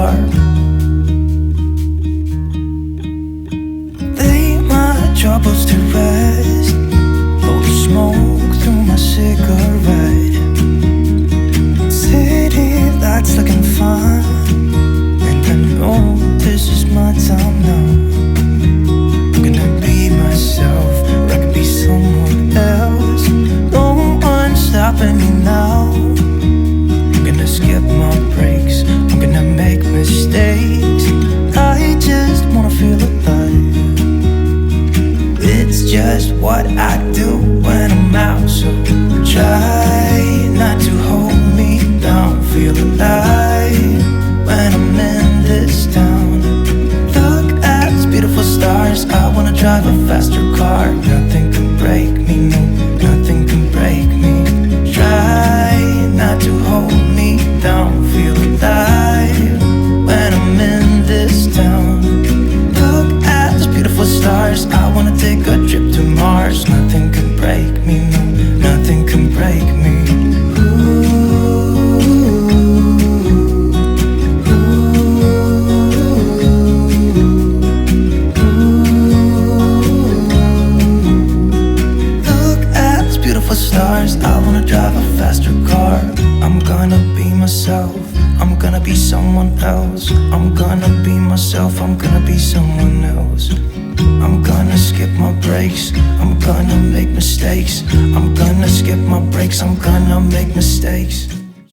car. Lay my troubles to rest, blow the smoke through my cigarette. City lights looking fine, and I know this is my time now. I'm gonna be myself, or I could be someone else. No one's stopping me now. I'm gonna skip my breaks, I'm gonna make mistakes. I just wanna feel alive. It's just what I do when I'm out, so try not to hold me down. Feel alive when I'm in this town. Look at these beautiful stars, I wanna drive a faster car. Nothing can break me, no, nothing can break me. Try not to hold me down. Feel alive when I'm in this town. Look at these beautiful stars, I wanna take a trip to Mars. Nothing can break me, no, nothing can break me. Stars, I wanna drive a faster car. I'm gonna be myself, I'm gonna be someone else. I'm gonna be myself, I'm gonna be someone else. I'm gonna skip my breaks, I'm gonna make mistakes. I'm gonna skip my breaks, I'm gonna make mistakes.